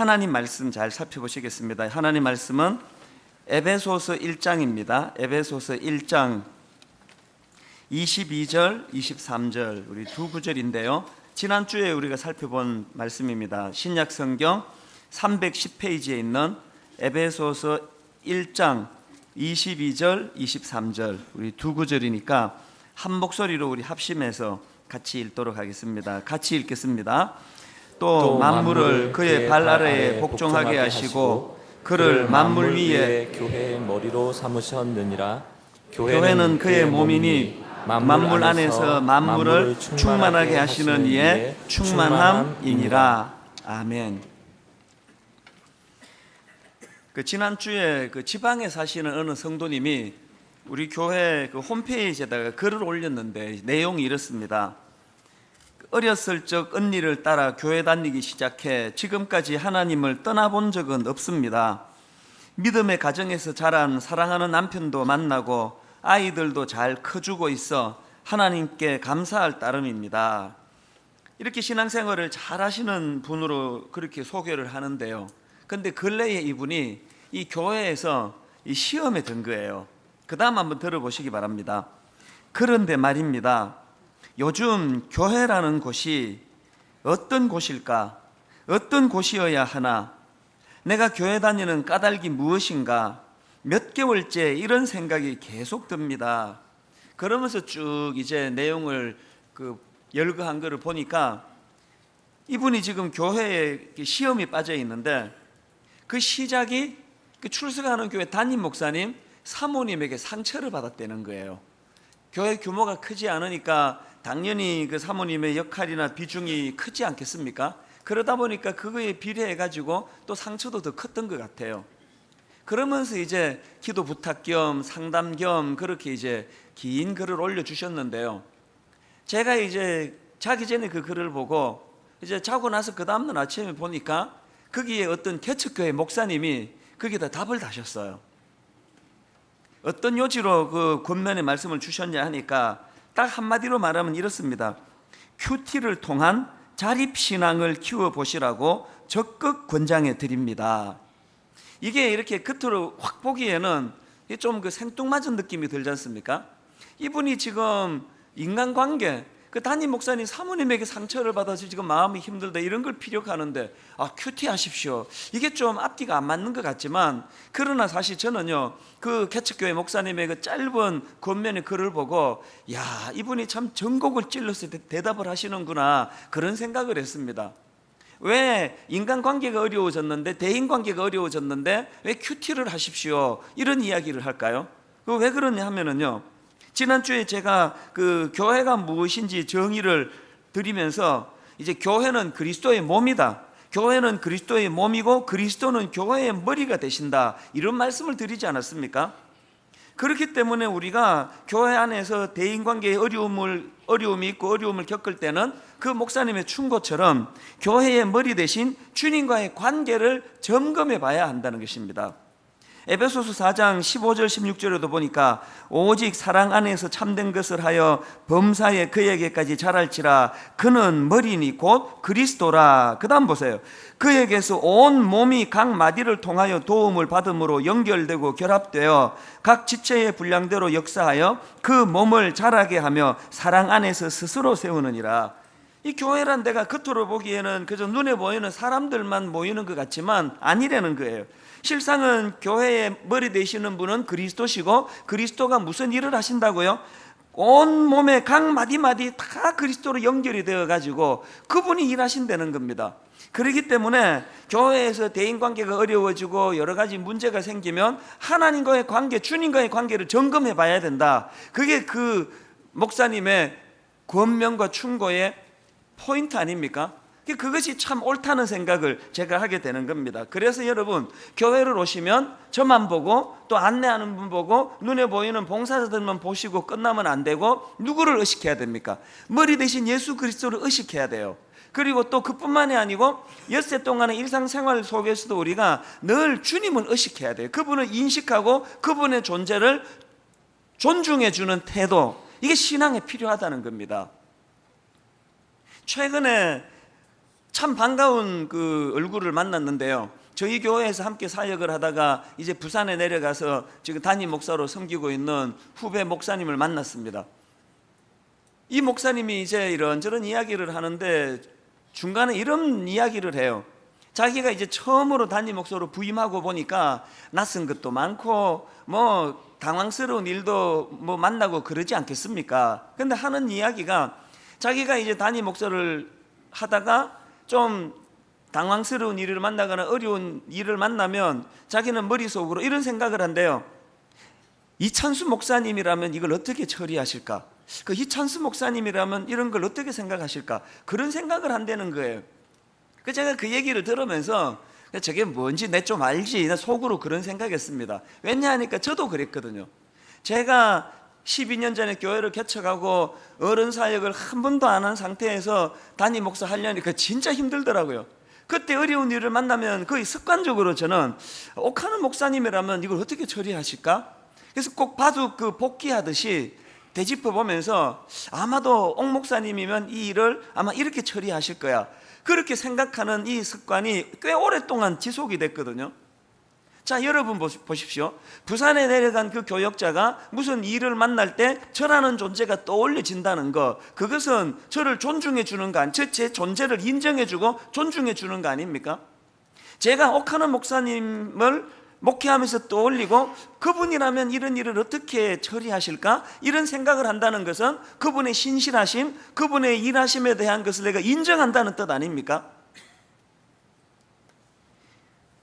하나님 말씀 잘 살펴보시겠습니다. 하나님 말씀은 에베소서 1장입니다. 에베소서 1장 22절, 23절 우리 두 구절인데요. 지난주에 우리가 살펴본 말씀입니다. 신약 성경 310페이지에 있는 에베소서 1장 22절, 23절 우리 두 구절이니까 한 목소리로 우리 합심해서 같이 읽도록 하겠습니다. 같이 읽겠습니다. 또 만물을 그의 발 아래에 복종하게 하시고 그를 만물 위에 교회의 머리로 삼으셨느니라. 교회는 그의 몸이니 만물 안에서 만물을 충만하게 하시는 이의 충만함이니라. 아멘. 지난주에 지방에 사시는 어느 성도님이 우리 교회 홈페이지에다가 글을 올렸는데 내용이 이렇습니다. 어렸을 적 언니를 따라 교회 다니기 시작해 지금까지 하나님을 떠나본 적은 없습니다. 믿음의 가정에서 자란 사랑하는 남편도 만나고 아이들도 잘 커주고 있어 하나님께 감사할 따름입니다. 이렇게 신앙생활을 잘 하시는 분으로 그렇게 소개를 하는데요. 근데 근래에 이분이 이 교회에서 이 시험에 든 거예요. 그 다음 한번 들어보시기 바랍니다. 그런데 말입니다. 요즘 교회라는 곳이 어떤 곳일까? 어떤 곳이어야 하나? 내가 교회 다니는 까닭이 무엇인가? 몇 개월째 이런 생각이 계속 듭니다. 그러면서 쭉 이제 내용을 열거한 거를 보니까 이분이 지금 교회에 시험이 빠져 있는데 그 시작이 출석하는 교회 담임 목사님, 사모님에게 상처를 받았다는 거예요. 교회 규모가 크지 않으니까 당연히 그 사모님의 역할이나 비중이 크지 않겠습니까? 그러다 보니까 그거에 비례해 가지고 또 상처도 더 컸던 것 같아요. 그러면서 이제 기도 부탁 겸 상담 겸 그렇게 이제 긴 글을 올려주셨는데요. 제가 이제 자기 전에 그 글을 보고 이제 자고 나서 그 다음날 아침에 보니까 거기에 어떤 개척교회 목사님이 거기다 답을 다셨어요. 어떤 요지로 그 권면의 말씀을 주셨냐 하니까 딱 한마디로 말하면 이렇습니다. 큐티를 통한 자립신앙을 키워보시라고 적극 권장해 드립니다. 이게 이렇게 겉으로 확 보기에는 좀 생뚱맞은 느낌이 들지 않습니까? 이분이 지금 인간관계, 담임 목사님 사모님에게 상처를 받아서 지금 마음이 힘들다 이런 걸 피력하는데 큐티 하십시오. 이게 좀 앞뒤가 안 맞는 것 같지만 그러나 사실 저는요 그 개척교회 목사님의 그 짧은 권면의 글을 보고 이분이 참 전곡을 찔러서 대답을 하시는구나 그런 생각을 했습니다. 왜 인간관계가 어려워졌는데 대인관계가 어려워졌는데 왜 큐티를 하십시오 이런 이야기를 할까요? 왜 그러냐 하면은요 지난주에 제가 그 교회가 무엇인지 정의를 드리면서 이제 교회는 그리스도의 몸이다. 교회는 그리스도의 몸이고 그리스도는 교회의 머리가 되신다. 이런 말씀을 드리지 않았습니까? 그렇기 때문에 우리가 교회 안에서 대인관계에 어려움이 있고 어려움을 겪을 때는 그 목사님의 충고처럼 교회의 머리 대신 주님과의 관계를 점검해 봐야 한다는 것입니다. 에베소서 4장 15절 16절에도 보니까 오직 사랑 안에서 참된 것을 하여 범사에 그에게까지 자랄지라 그는 머리니 곧 그리스도라. 그 다음 보세요. 그에게서 온 몸이 각 마디를 통하여 도움을 받음으로 연결되고 결합되어 각 지체의 분량대로 역사하여 그 몸을 자라게 하며 사랑 안에서 스스로 세우느니라. 이 교회란 데가 겉으로 보기에는 그저 눈에 보이는 사람들만 모이는 것 같지만 아니라는 거예요. 실상은 교회의 머리 되시는 분은 그리스도시고 그리스도가 무슨 일을 하신다고요? 온 몸의 각 마디마디 다 그리스도로 연결이 되어 가지고 그분이 일하신다는 겁니다. 그렇기 때문에 교회에서 대인관계가 어려워지고 여러 가지 문제가 생기면 하나님과의 관계, 주님과의 관계를 점검해 봐야 된다. 그게 그 목사님의 권면과 충고의 포인트 아닙니까? 그것이 참 옳다는 생각을 제가 하게 되는 겁니다. 그래서 여러분 교회를 오시면 저만 보고 또 안내하는 분 보고 눈에 보이는 봉사자들만 보시고 끝나면 안 되고 누구를 의식해야 됩니까? 머리 대신 예수 그리스도를 의식해야 돼요. 그리고 또 그뿐만이 아니고 엿새 동안의 일상생활 속에서도 우리가 늘 주님을 의식해야 돼요. 그분을 인식하고 그분의 존재를 존중해 주는 태도, 이게 신앙에 필요하다는 겁니다. 최근에 참 반가운 그 얼굴을 만났는데요. 저희 교회에서 함께 사역을 하다가 이제 부산에 내려가서 지금 담임 목사로 섬기고 있는 후배 목사님을 만났습니다. 이 목사님이 이제 이런저런 이야기를 하는데 중간에 이런 이야기를 해요. 자기가 이제 처음으로 담임 목사로 부임하고 보니까 낯선 것도 많고 뭐 당황스러운 일도 뭐 만나고 그러지 않겠습니까? 근데 하는 이야기가 자기가 이제 담임 목사를 하다가 좀 당황스러운 일을 만나거나 어려운 일을 만나면 자기는 머릿속으로 이런 생각을 한대요. 이찬수 목사님이라면 이걸 어떻게 처리하실까? 그 이찬수 목사님이라면 이런 걸 어떻게 생각하실까? 그런 생각을 한다는 거예요. 제가 그 얘기를 들으면서 저게 뭔지 내 좀 알지, 나 속으로 그런 생각했습니다. 왜냐하니까 저도 그랬거든요. 제가 12년 전에 교회를 개척하고 어른 사역을 한 번도 안 한 상태에서 담임 목사 하려니까 진짜 힘들더라고요. 그때 어려운 일을 만나면 거의 습관적으로 저는 옥하는 목사님이라면 이걸 어떻게 처리하실까? 그래서 꼭 바둑 그 복귀하듯이 되짚어 보면서 아마도 옥 목사님이면 이 일을 아마 이렇게 처리하실 거야, 그렇게 생각하는 이 습관이 꽤 오랫동안 지속이 됐거든요. 자, 여러분 보십시오. 부산에 내려간 그 교역자가 무슨 일을 만날 때 저라는 존재가 떠올려진다는 거, 그것은 저를 존중해 주는 거 아니, 제 존재를 인정해 주고 존중해 주는 거 아닙니까? 제가 옥하는 목사님을 목회하면서 떠올리고 그분이라면 이런 일을 어떻게 처리하실까? 이런 생각을 한다는 것은 그분의 신실하심, 그분의 일하심에 대한 것을 내가 인정한다는 뜻 아닙니까?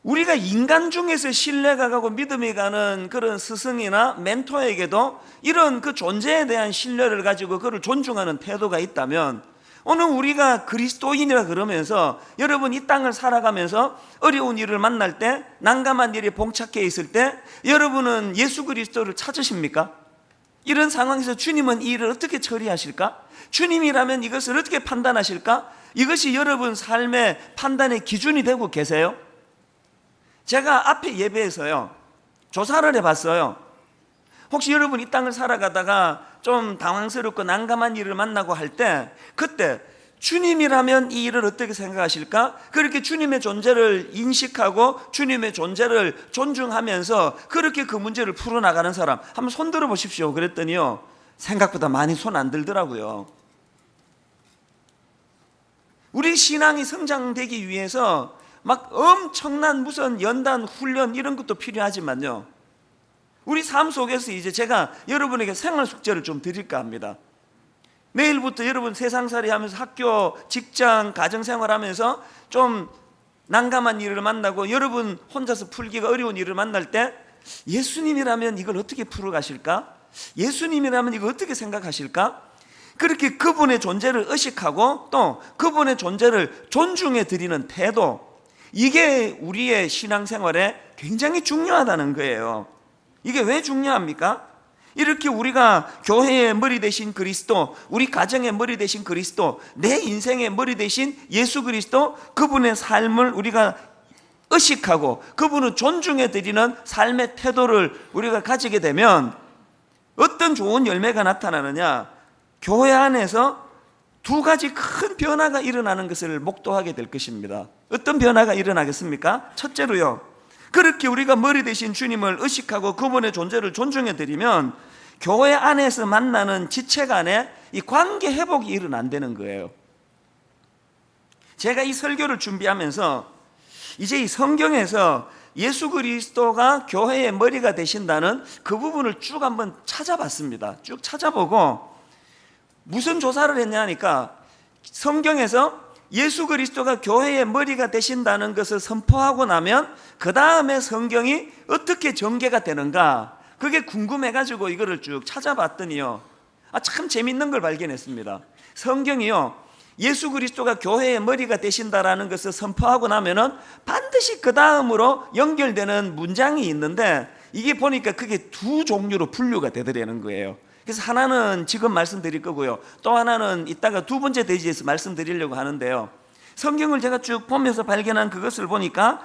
우리가 인간 중에서 신뢰가 가고 믿음이 가는 그런 스승이나 멘토에게도 이런 그 존재에 대한 신뢰를 가지고 그를 존중하는 태도가 있다면, 오늘 우리가 그리스도인이라 그러면서 여러분 이 땅을 살아가면서 어려운 일을 만날 때, 난감한 일에 봉착해 있을 때 여러분은 예수 그리스도를 찾으십니까? 이런 상황에서 주님은 이 일을 어떻게 처리하실까? 주님이라면 이것을 어떻게 판단하실까? 이것이 여러분 삶의 판단의 기준이 되고 계세요? 제가 앞에 예배에서요 조사를 해봤어요. 혹시 여러분 이 땅을 살아가다가 좀 당황스럽고 난감한 일을 만나고 할 때, 그때 주님이라면 이 일을 어떻게 생각하실까? 그렇게 주님의 존재를 인식하고 주님의 존재를 존중하면서 그렇게 그 문제를 풀어나가는 사람 한번 손 들어 보십시오. 그랬더니요 생각보다 많이 손 안 들더라고요. 우리 신앙이 성장되기 위해서 막 엄청난 무슨 연단 훈련 이런 것도 필요하지만요, 우리 삶 속에서 이제 제가 여러분에게 생활 숙제를 좀 드릴까 합니다. 내일부터 여러분 세상살이 하면서 학교, 직장, 가정생활 하면서 좀 난감한 일을 만나고 여러분 혼자서 풀기가 어려운 일을 만날 때 예수님이라면 이걸 어떻게 풀어가실까? 예수님이라면 이걸 어떻게 생각하실까? 그렇게 그분의 존재를 의식하고 또 그분의 존재를 존중해 드리는 태도, 이게 우리의 신앙생활에 굉장히 중요하다는 거예요. 이게 왜 중요합니까? 이렇게 우리가 교회의 머리 되신 그리스도, 우리 가정의 머리 되신 그리스도, 내 인생의 머리 되신 예수 그리스도, 그분의 삶을 우리가 의식하고 그분을 존중해 드리는 삶의 태도를 우리가 가지게 되면 어떤 좋은 열매가 나타나느냐? 교회 안에서 두 가지 큰 변화가 일어나는 것을 목도하게 될 것입니다. 어떤 변화가 일어나겠습니까? 첫째로요, 그렇게 우리가 머리 되신 주님을 의식하고 그분의 존재를 존중해 드리면 교회 안에서 만나는 지체 간에 이 관계 회복이 일어난다는 거예요. 제가 이 설교를 준비하면서 이제 이 성경에서 예수 그리스도가 교회의 머리가 되신다는 그 부분을 쭉 한번 찾아봤습니다. 쭉 찾아보고 무슨 조사를 했냐 하니까 성경에서 예수 그리스도가 교회의 머리가 되신다는 것을 선포하고 나면 그 다음에 성경이 어떻게 전개가 되는가, 그게 궁금해가지고 이거를 쭉 찾아봤더니요, 참 재밌는 걸 발견했습니다. 성경이요, 예수 그리스도가 교회의 머리가 되신다라는 것을 선포하고 나면은 반드시 그 다음으로 연결되는 문장이 있는데, 이게 보니까 그게 두 종류로 분류가 되더라는 거예요. 그래서 하나는 지금 말씀드릴 거고요, 또 하나는 이따가 두 번째 대지에서 말씀드리려고 하는데요, 성경을 제가 쭉 보면서 발견한 그것을 보니까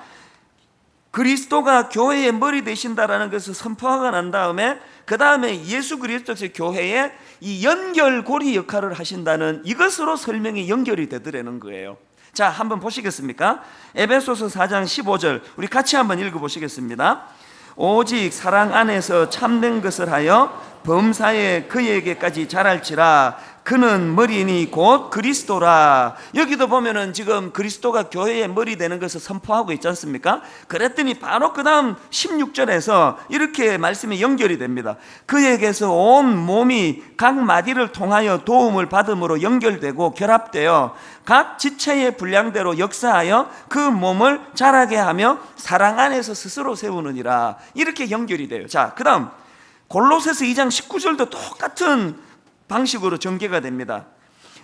그리스도가 교회의 머리 되신다라는 것을 선포하고 난 다음에 그 다음에 예수 그리스도께서 교회에 이 연결고리 역할을 하신다는 이것으로 설명이 연결이 되더라는 거예요. 자, 한번 보시겠습니까? 에베소서 4장 15절 우리 같이 한번 읽어보시겠습니다. 오직 사랑 안에서 참된 것을 하여 범사에 그에게까지 자랄지라. 그는 머리니 곧 그리스도라. 여기도 보면은 지금 그리스도가 교회의 머리 되는 것을 선포하고 있지 않습니까? 그랬더니 바로 그 다음 16절에서 이렇게 말씀이 연결이 됩니다. 그에게서 온 몸이 각 마디를 통하여 도움을 받음으로 연결되고 결합되어 각 지체의 분량대로 역사하여 그 몸을 자라게 하며 사랑 안에서 스스로 세우느니라. 이렇게 연결이 돼요. 자, 그 다음 골로새서 2장 19절도 똑같은 방식으로 전개가 됩니다.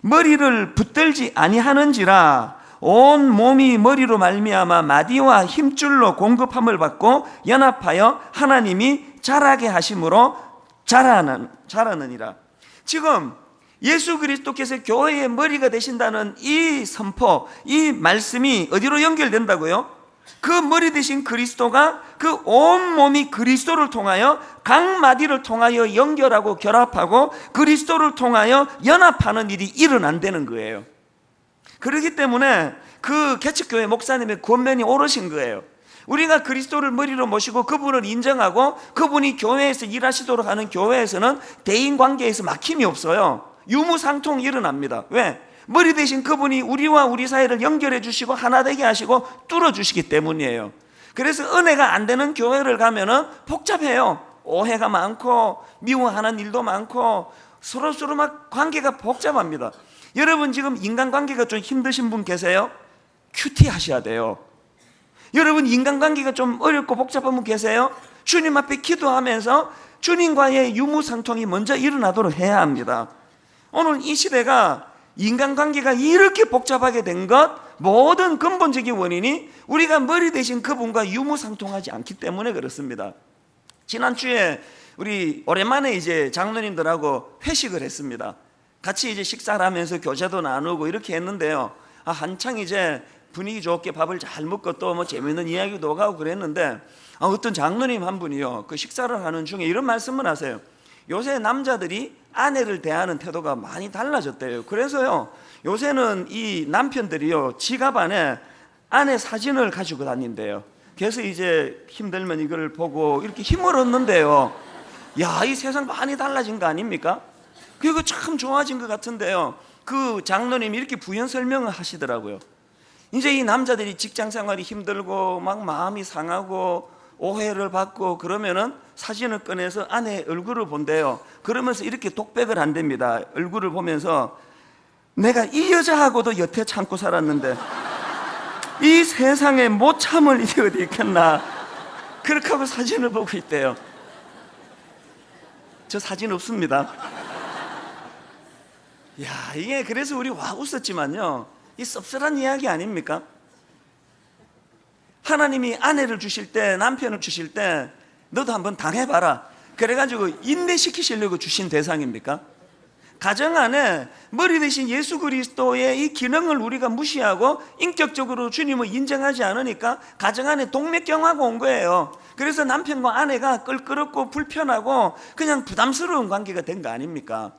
머리를 붙들지 아니하는지라. 온 몸이 머리로 말미암아 마디와 힘줄로 공급함을 받고 연합하여 하나님이 자라게 하심으로 자라느니라. 지금 예수 그리스도께서 교회의 머리가 되신다는 이 선포, 이 말씀이 어디로 연결된다고요? 그 머리 되신 그리스도가 그 온 몸이 그리스도를 통하여 각 마디를 통하여 연결하고 결합하고 그리스도를 통하여 연합하는 일이 일어난다는 거예요. 그렇기 때문에 그 개척교회 목사님의 권면이 옳으신 거예요. 우리가 그리스도를 머리로 모시고 그분을 인정하고 그분이 교회에서 일하시도록 하는 교회에서는 대인관계에서 막힘이 없어요. 유무상통이 일어납니다. 왜? 머리 대신 그분이 우리와 우리 사이를 연결해 주시고 하나 되게 하시고 뚫어 주시기 때문이에요. 그래서 은혜가 안 되는 교회를 가면은 복잡해요. 오해가 많고 미워하는 일도 많고 서로 막 관계가 복잡합니다. 여러분 지금 인간관계가 좀 힘드신 분 계세요? 큐티 하셔야 돼요. 여러분 인간관계가 좀 어렵고 복잡한 분 계세요? 주님 앞에 기도하면서 주님과의 유무상통이 먼저 일어나도록 해야 합니다. 오늘 이 시대가 인간관계가 이렇게 복잡하게 된 것 모든 근본적인 원인이 우리가 머리 대신 그분과 유무상통하지 않기 때문에 그렇습니다. 지난주에 우리 오랜만에 이제 장로님들하고 회식을 했습니다. 같이 이제 식사를 하면서 교제도 나누고 이렇게 했는데요. 한창 이제 분위기 좋게 밥을 잘 먹고 또 뭐 재밌는 이야기도 하고 그랬는데 어떤 장로님 한 분이요, 그 식사를 하는 중에 이런 말씀을 하세요. 요새 남자들이 아내를 대하는 태도가 많이 달라졌대요. 그래서요 요새는 이 남편들이요 지갑 안에 아내 사진을 가지고 다닌대요. 그래서 이제 힘들면 이걸 보고 이렇게 힘을 얻는데요. 야, 이 세상 많이 달라진 거 아닙니까? 그리고 참 좋아진 것 같은데요. 그 장로님이 이렇게 부연 설명을 하시더라고요. 이제 이 남자들이 직장 생활이 힘들고 막 마음이 상하고 오해를 받고 그러면은 사진을 꺼내서 아내 얼굴을 본대요. 그러면서 이렇게 독백을 한답니다. 얼굴을 보면서 내가 이 여자하고도 여태 참고 살았는데 이 세상에 못 참을 일이 어디 있겠나. 그렇게 하고 사진을 보고 있대요. 저 사진 없습니다. 야, 이게 그래서 우리 와 웃었지만요, 이 씁쓸한 이야기 아닙니까? 하나님이 아내를 주실 때, 남편을 주실 때 너도 한번 당해봐라 그래가지고 인내시키시려고 주신 대상입니까? 가정 안에 머리 대신 예수 그리스도의 이 기능을 우리가 무시하고 인격적으로 주님을 인정하지 않으니까 가정 안에 동맥경화가 온 거예요. 그래서 남편과 아내가 껄끄럽고 불편하고 그냥 부담스러운 관계가 된 거 아닙니까?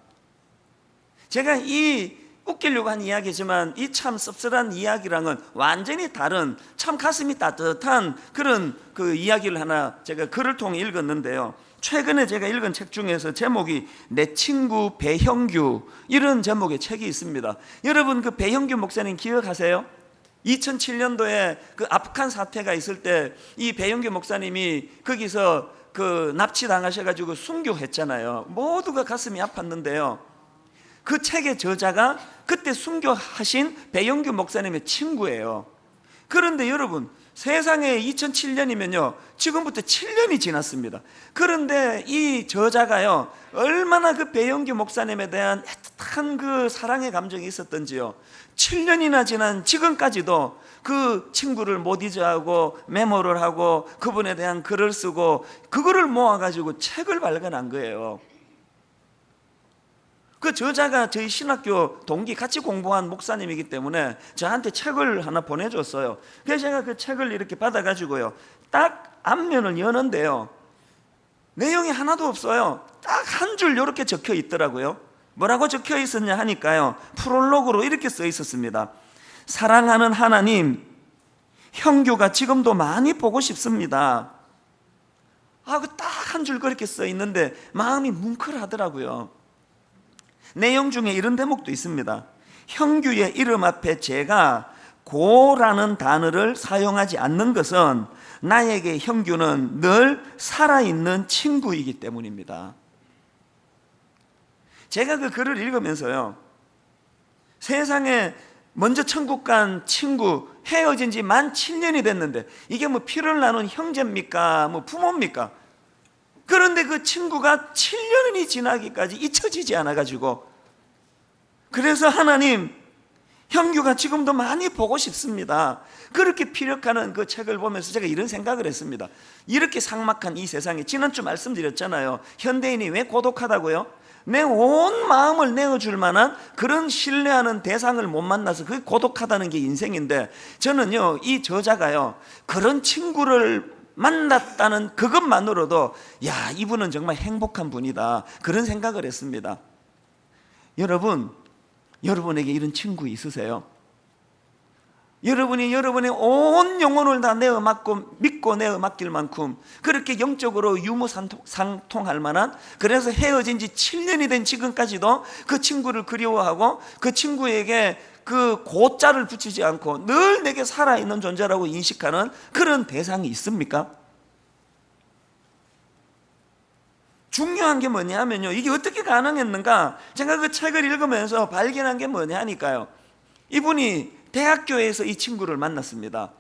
제가 이 웃기려고 한 이야기지만 이 참 씁쓸한 이야기랑은 완전히 다른 참 가슴이 따뜻한 그런 그 이야기를 하나 제가 글을 통해 읽었는데요. 최근에 제가 읽은 책 중에서 제목이 내 친구 배형규, 이런 제목의 책이 있습니다. 여러분 그 배형규 목사님 기억하세요? 2007년도에 그 아프간 사태가 있을 때 이 배형규 목사님이 거기서 그 납치당하셔가지고 순교했잖아요. 모두가 가슴이 아팠는데요. 그 책의 저자가 그때 순교하신 배영규 목사님의 친구예요. 그런데 여러분 세상에 2007년이면요 지금부터 7년이 지났습니다. 그런데 이 저자가요 얼마나 그 배영규 목사님에 대한 애틋한 그 사랑의 감정이 있었던지요, 7년이나 지난 지금까지도 그 친구를 못 잊어하고 메모를 하고 그분에 대한 글을 쓰고 그거를 모아가지고 책을 발간한 거예요. 그 저자가 저희 신학교 동기 같이 공부한 목사님이기 때문에 저한테 책을 하나 보내줬어요. 그래서 제가 그 책을 이렇게 받아가지고요 딱 앞면을 여는데요 내용이 하나도 없어요. 딱 한 줄 이렇게 적혀 있더라고요. 뭐라고 적혀 있었냐 하니까요 프롤로그로 이렇게 써 있었습니다. 사랑하는 하나님, 형규가 지금도 많이 보고 싶습니다. 그 딱 한 줄 그렇게 써 있는데 마음이 뭉클하더라고요. 내용 중에 이런 대목도 있습니다. 형규의 이름 앞에 제가 고라는 단어를 사용하지 않는 것은 나에게 형규는 늘 살아있는 친구이기 때문입니다. 제가 그 글을 읽으면서요, 세상에 먼저 천국 간 친구, 헤어진 지 만 7년이 됐는데 이게 뭐 피를 나눈 형제입니까? 뭐 부모입니까? 그런데 그 친구가 7년이 지나기까지 잊혀지지 않아가지고, 그래서 하나님, 형규가 지금도 많이 보고 싶습니다. 그렇게 피력하는 그 책을 보면서 제가 이런 생각을 했습니다. 이렇게 삭막한 이 세상에, 지난주 말씀드렸잖아요. 현대인이 왜 고독하다고요? 내 온 마음을 내어줄 만한 그런 신뢰하는 대상을 못 만나서 그게 고독하다는 게 인생인데, 저는요, 이 저자가요, 그런 친구를 만났다는 그것만으로도 이분은 정말 행복한 분이다, 그런 생각을 했습니다. 여러분에게 이런 친구 있으세요? 여러분이 여러분의 온 영혼을 다 내어 믿고 내어 맡길 만큼 그렇게 영적으로 유무상통할 만한, 그래서 헤어진 지 7년이 된 지금까지도 그 친구를 그리워하고 그 친구에게 그 고자를 붙이지 않고 늘 내게 살아있는 존재라고 인식하는 그런 대상이 있습니까? 중요한 게 뭐냐면요, 이게 어떻게 가능했는가, 제가 그 책을 읽으면서 발견한 게 뭐냐니까요, 이분이 대학교에서 이 친구를 만났습니다.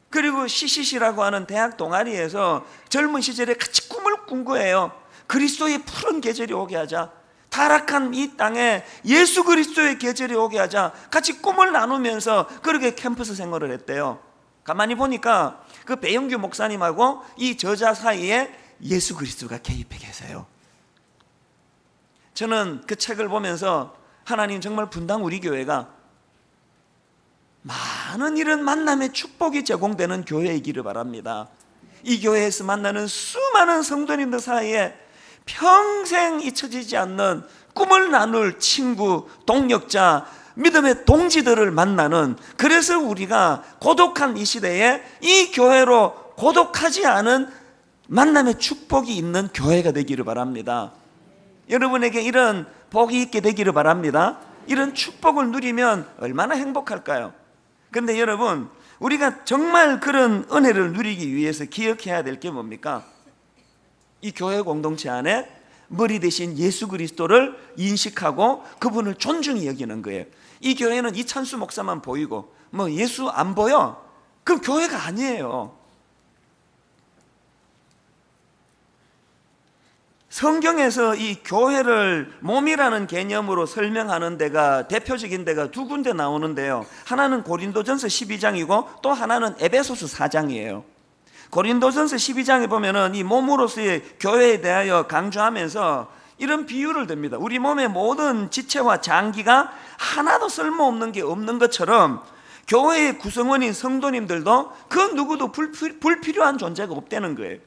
그리고 CCC라고 하는 대학 동아리에서 젊은 시절에 같이 꿈을 꾼 거예요. 그리스도의 푸른 계절이 오게 하자, 타락한 이 땅에 예수 그리스도의 계절이 오게 하자, 같이 꿈을 나누면서 그렇게 캠퍼스 생활을 했대요. 가만히 보니까 그 배영규 목사님하고 이 저자 사이에 예수 그리스도가 개입해 계세요. 저는 그 책을 보면서 하나님, 정말 분당 우리 교회가 많은 이런 만남의 축복이 제공되는 교회이기를 바랍니다. 이 교회에서 만나는 수많은 성도님들 사이에 평생 잊혀지지 않는 꿈을 나눌 친구, 동력자, 믿음의 동지들을 만나는, 그래서 우리가 고독한 이 시대에 이 교회로 고독하지 않은 만남의 축복이 있는 교회가 되기를 바랍니다. 여러분에게 이런 복이 있게 되기를 바랍니다. 이런 축복을 누리면 얼마나 행복할까요? 그런데 여러분, 우리가 정말 그런 은혜를 누리기 위해서 기억해야 될 게 뭡니까? 이 교회 공동체 안에 머리 대신 예수 그리스도를 인식하고 그분을 존중히 여기는 거예요. 이 교회는 이찬수 목사만 보이고 뭐 예수 안 보여? 그럼 교회가 아니에요. 성경에서 이 교회를 몸이라는 개념으로 설명하는 데가, 대표적인 데가 두 군데 나오는데요, 하나는 고린도전서 12장이고 또 하나는 에베소서 4장이에요. 고린도전서 12장에 보면은 이 몸으로서의 교회에 대하여 강조하면서 이런 비유를 듭니다. 우리 몸의 모든 지체와 장기가 하나도 쓸모없는 게 없는 것처럼 교회의 구성원인 성도님들도 그 누구도 불필요한 존재가 없다는 거예요.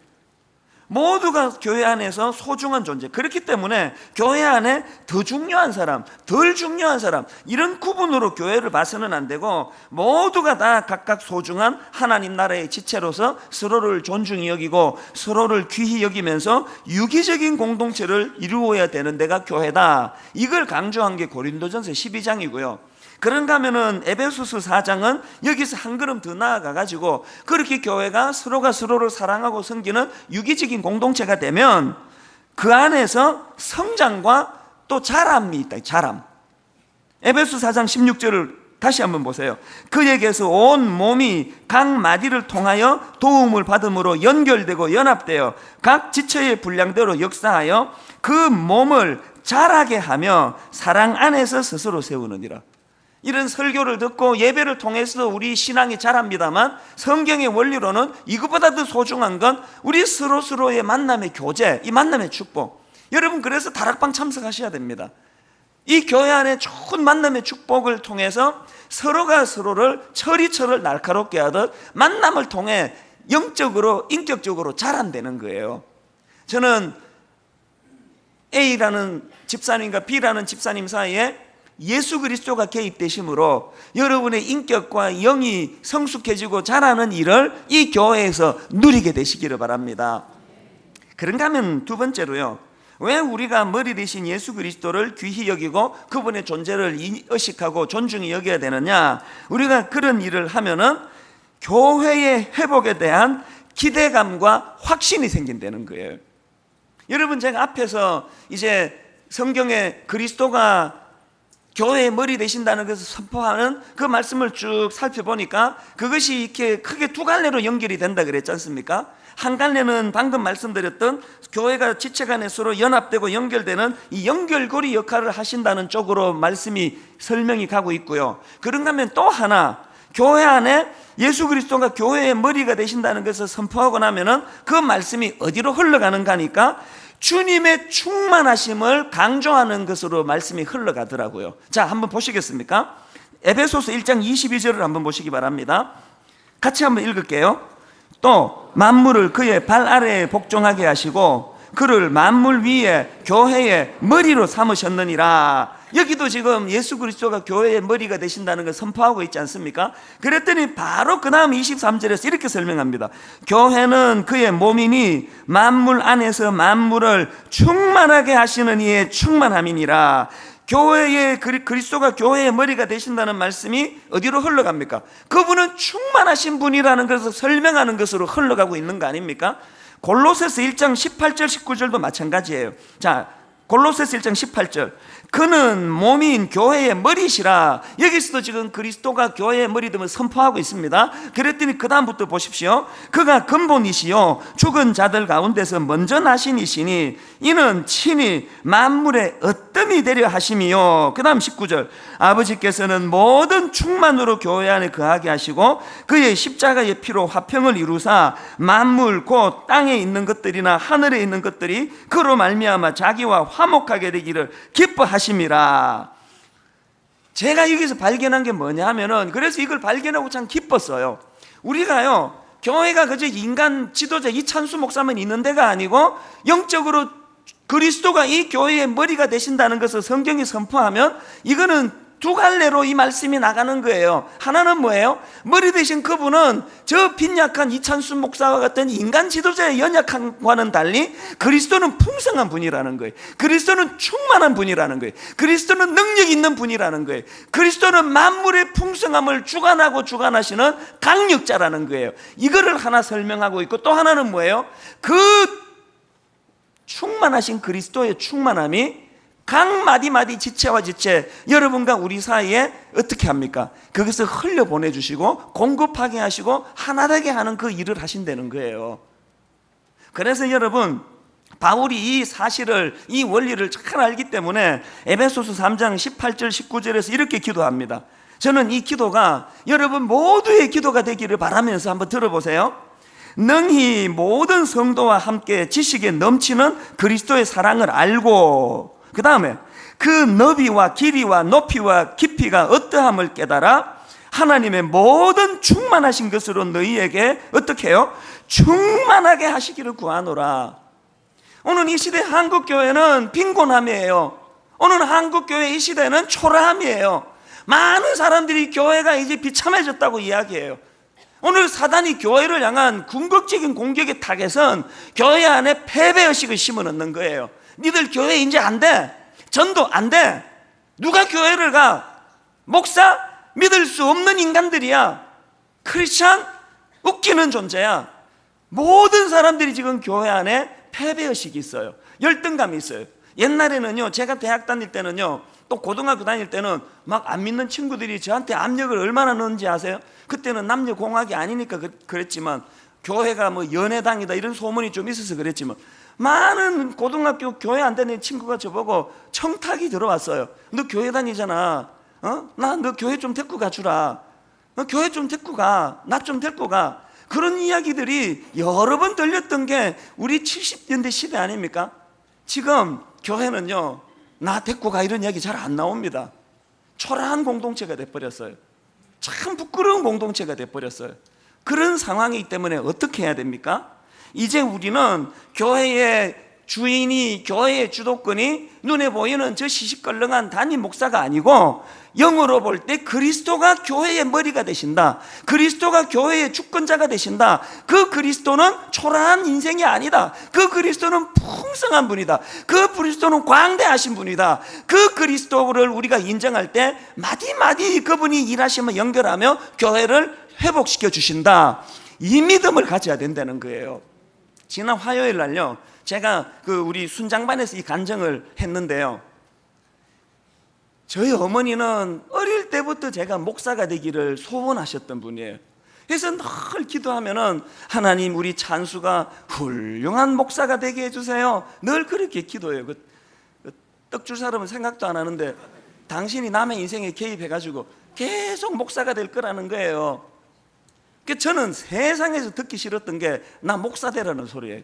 모두가 교회 안에서 소중한 존재. 그렇기 때문에 교회 안에 더 중요한 사람, 덜 중요한 사람, 이런 구분으로 교회를 봐서는 안 되고, 모두가 다 각각 소중한 하나님 나라의 지체로서 서로를 존중히 여기고 서로를 귀히 여기면서 유기적인 공동체를 이루어야 되는 데가 교회다, 이걸 강조한 게 고린도전서 12장이고요 그런가 하면은 에베소서 4장은 여기서 한 걸음 더 나아가 가지고 그렇게 교회가 서로가 서로를 사랑하고 섬기는 유기적인 공동체가 되면 그 안에서 성장과 또 자람이 있다. 자람. 에베소서 4장 16절을 다시 한번 보세요. 그에게서 온 몸이 각 마디를 통하여 도움을 받음으로 연결되고 연합되어 각 지체의 분량대로 역사하여 그 몸을 자라게 하며 사랑 안에서 스스로 세우느니라. 이런 설교를 듣고 예배를 통해서 우리 신앙이 자랍니다만, 성경의 원리로는 이것보다 더 소중한 건 우리 서로의 만남의 교제, 이 만남의 축복. 여러분, 그래서 다락방 참석하셔야 됩니다. 이 교회 안에 좋은 만남의 축복을 통해서 서로가 서로를 철이철을 날카롭게 하듯 만남을 통해 영적으로, 인격적으로 자란되는 거예요. 저는 A라는 집사님과 B라는 집사님 사이에 예수 그리스도가 개입되심으로 여러분의 인격과 영이 성숙해지고 자라는 일을 이 교회에서 누리게 되시기를 바랍니다. 그런가 하면 두 번째로요, 왜 우리가 머리 대신 예수 그리스도를 귀히 여기고 그분의 존재를 의식하고 존중히 여겨야 되느냐? 우리가 그런 일을 하면은 교회의 회복에 대한 기대감과 확신이 생긴다는 거예요. 여러분, 제가 앞에서 이제 성경에 그리스도가 교회의 머리 되신다는 것을 선포하는 그 말씀을 쭉 살펴보니까 그것이 이렇게 크게 두 갈래로 연결이 된다 그랬지 않습니까? 한 갈래는 방금 말씀드렸던 교회가 지체 간에 서로 연합되고 연결되는 이 연결고리 역할을 하신다는 쪽으로 말씀이 설명이 가고 있고요. 그런가 하면 또 하나, 교회 안에 예수 그리스도가 교회의 머리가 되신다는 것을 선포하고 나면은 그 말씀이 어디로 흘러가는가 하니까 주님의 충만하심을 강조하는 것으로 말씀이 흘러가더라고요. 자, 한번 보시겠습니까? 에베소서 1장 22절을 한번 보시기 바랍니다. 같이 한번 읽을게요. 또 만물을 그의 발 아래에 복종하게 하시고 그를 만물 위에 교회의 머리로 삼으셨느니라. 여기도 지금 예수 그리스도가 교회의 머리가 되신다는 걸 선포하고 있지 않습니까? 그랬더니 바로 그 다음 23절에서 이렇게 설명합니다. 교회는 그의 몸이니 만물 안에서 만물을 충만하게 하시는 이의 충만함이니라. 교회의 그리스도가 교회의 머리가 되신다는 말씀이 어디로 흘러갑니까? 그분은 충만하신 분이라는 것을 설명하는 것으로 흘러가고 있는 거 아닙니까? 골로새서 1장 18절 19절도 마찬가지예요. 자, 골로새서 1장 18절. 그는 몸인 교회의 머리시라. 여기서도 지금 그리스도가 교회의 머리 됨을 선포하고 있습니다. 그랬더니 그 다음부터 보십시오. 그가 근본이시요 죽은 자들 가운데서 먼저 나신 이시니 이는 친히 만물의 으뜸이 되려 하심이요. 그 다음 19절. 아버지께서는 모든 충만으로 교회 안에 거하게 하시고 그의 십자가의 피로 화평을 이루사 만물 곧 땅에 있는 것들이나 하늘에 있는 것들이 그로 말미암아 자기와 화목하게 되기를 기뻐하심이라. 제가 여기서 발견한 게 뭐냐 하면은, 그래서 이걸 발견하고 참 기뻤어요. 우리가요, 교회가 그저 인간 지도자 이찬수 목사만 있는 데가 아니고 영적으로 그리스도가 이 교회의 머리가 되신다는 것을 성경이 선포하면 이거는 두 갈래로 이 말씀이 나가는 거예요. 하나는 뭐예요? 머리 되신 그분은 저 빈약한 이찬수 목사와 같은 인간 지도자의 연약함과는 달리 그리스도는 풍성한 분이라는 거예요. 그리스도는 충만한 분이라는 거예요. 그리스도는 능력 있는 분이라는 거예요. 그리스도는 만물의 풍성함을 주관하고 주관하시는 강력자라는 거예요. 이거를 하나 설명하고 있고, 또 하나는 뭐예요? 그 충만하신 그리스도의 충만함이 각 마디마디 지체와 지체 여러분과 우리 사이에 어떻게 합니까? 그것을 흘려보내주시고 공급하게 하시고 하나되게 하는 그 일을 하신다는 거예요. 그래서 여러분, 바울이 이 사실을, 이 원리를 잘 알기 때문에 에베소서 3장 18절 19절에서 이렇게 기도합니다. 저는 이 기도가 여러분 모두의 기도가 되기를 바라면서 한번 들어보세요. 능히 모든 성도와 함께 지식에 넘치는 그리스도의 사랑을 알고, 그 다음에 그 너비와 길이와 높이와 깊이가 어떠함을 깨달아 하나님의 모든 충만하신 것으로 너희에게 어떻게 해요? 충만하게 하시기를 구하노라. 오늘 이 시대 한국교회는 빈곤함이에요. 오늘 한국교회 이 시대는 초라함이에요. 많은 사람들이 교회가 이제 비참해졌다고 이야기해요. 오늘 사단이 교회를 향한 궁극적인 공격의 타겟은 교회 안에 패배의식을 심어넣는 거예요. 니들 교회 이제 안 돼. 전도 안 돼. 누가 교회를 가? 목사? 믿을 수 없는 인간들이야. 크리스찬? 웃기는 존재야. 모든 사람들이 지금 교회 안에 패배의식이 있어요. 열등감이 있어요. 옛날에는요, 제가 대학 다닐 때는요, 또 고등학교 다닐 때는 막 안 믿는 친구들이 저한테 압력을 얼마나 넣는지 아세요? 그때는 남녀공학이 아니니까 그랬지만, 교회가 뭐 연애당이다 이런 소문이 좀 있어서 그랬지만, 많은 고등학교 교회 안 다니는 친구가 저보고 청탁이 들어왔어요. 너 교회 다니잖아. 나 너 교회 좀 데리고 가주라. 교회 좀 데리고 가. 나 좀 데리고 가. 그런 이야기들이 여러 번 들렸던 게 우리 70년대 시대 아닙니까? 지금 교회는요, 나 데리고 가 이런 이야기 잘 안 나옵니다. 초라한 공동체가 돼버렸어요. 참 부끄러운 공동체가 돼버렸어요. 그런 상황이기 때문에 어떻게 해야 됩니까? 이제 우리는 교회의 주인이, 교회의 주도권이 눈에 보이는 저 시시껄렁한 담임 목사가 아니고 영으로 볼 때 그리스도가 교회의 머리가 되신다. 그리스도가 교회의 주권자가 되신다. 그 그리스도는 초라한 인생이 아니다. 그 그리스도는 풍성한 분이다. 그 그리스도는 광대하신 분이다. 그 그리스도를 우리가 인정할 때 마디마디 그분이 일하시면 연결하며 교회를 회복시켜 주신다. 이 믿음을 가져야 된다는 거예요. 지난 화요일 날요, 제가 우리 순장반에서 이 간증을 했는데요, 저희 어머니는 어릴 때부터 제가 목사가 되기를 소원하셨던 분이에요. 그래서 늘 기도하면은 하나님, 우리 찬수가 훌륭한 목사가 되게 해주세요. 늘 그렇게 기도해요. 떡 줄 사람은 생각도 안 하는데 당신이 남의 인생에 개입해가지고 계속 목사가 될 거라는 거예요. 저는 세상에서 듣기 싫었던 게 나 목사 되라는 소리예요.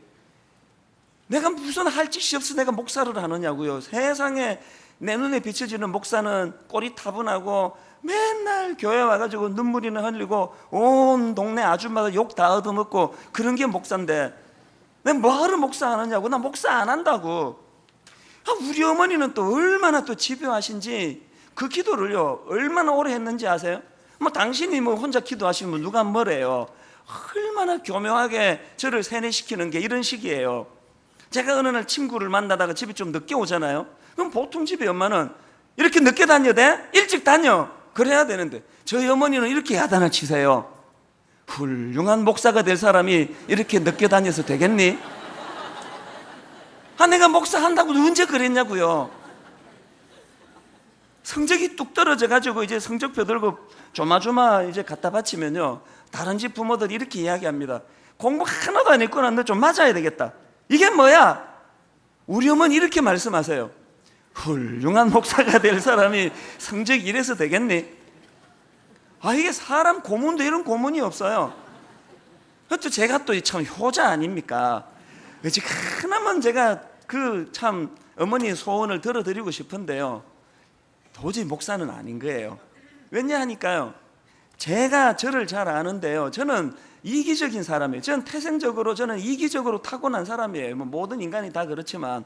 내가 무슨 할 짓이 없어 내가 목사를 하느냐고요. 세상에 내 눈에 비춰지는 목사는 꼴이 타분하고 맨날 교회 와가지고 눈물이나 흘리고 온 동네 아줌마가 욕 다 얻어먹고 그런 게 목사인데 내가 뭐하러 목사 하느냐고. 나 목사 안 한다고. 우리 어머니는 또 얼마나 또 집요하신지 그 기도를요 얼마나 오래 했는지 아세요? 당신이 혼자 기도하시면 누가 뭐래요. 얼마나 교묘하게 저를 세뇌시키는 게 이런 식이에요. 제가 어느 날 친구를 만나다가 집에 좀 늦게 오잖아요. 그럼 보통 집에 엄마는 이렇게 늦게 다녀야 돼? 일찍 다녀. 그래야 되는데 저희 어머니는 이렇게 야단을 치세요. 훌륭한 목사가 될 사람이 이렇게 늦게 다녀서 되겠니? 내가 목사 한다고 언제 그랬냐고요. 성적이 뚝 떨어져가지고 이제 성적표 들고 조마조마 이제 갖다 바치면요, 다른 집 부모들이 이렇게 이야기합니다. 공부 하나도 안 했구나. 너 좀 맞아야 되겠다. 이게 뭐야? 우리 어머니 이렇게 말씀하세요. 훌륭한 목사가 될 사람이 성적이 이래서 되겠니? 이게 사람 고문도 이런 고문이 없어요. 또 제가 또 참 효자 아닙니까? 그래서 하나만 제가 참 어머니의 소원을 들어드리고 싶은데요, 도저히 목사는 아닌 거예요. 왜냐하니까요, 제가 저를 잘 아는데요, 저는 이기적인 사람이에요. 저는 태생적으로 저는 이기적으로 타고난 사람이에요. 모든 인간이 다 그렇지만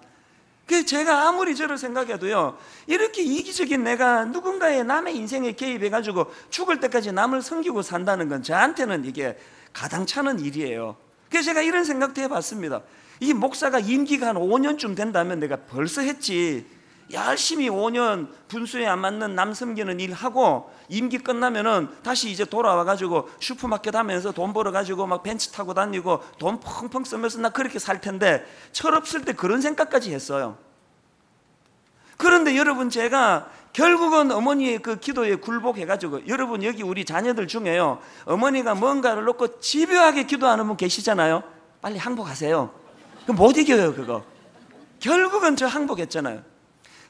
제가 아무리 저를 생각해도요, 이렇게 이기적인 내가 누군가의 남의 인생에 개입해가지고 죽을 때까지 남을 섬기고 산다는 건 저한테는 이게 가당찮은 일이에요. 그래서 제가 이런 생각도 해봤습니다. 이 목사가 임기가 한 5년쯤 된다면 내가 벌써 했지. 열심히 5년 분수에 안 맞는 남 섬기는 일 하고 임기 끝나면은 다시 이제 돌아와가지고 슈퍼마켓 하면서 돈 벌어가지고 막 벤츠 타고 다니고 돈 펑펑 쓰면서 나 그렇게 살 텐데, 철없을 때 그런 생각까지 했어요. 그런데 여러분, 제가 결국은 어머니의 그 기도에 굴복해가지고, 여러분 여기 우리 자녀들 중에요, 어머니가 뭔가를 놓고 집요하게 기도하는 분 계시잖아요. 빨리 항복하세요. 그럼 못 이겨요 그거. 결국은 저 항복했잖아요.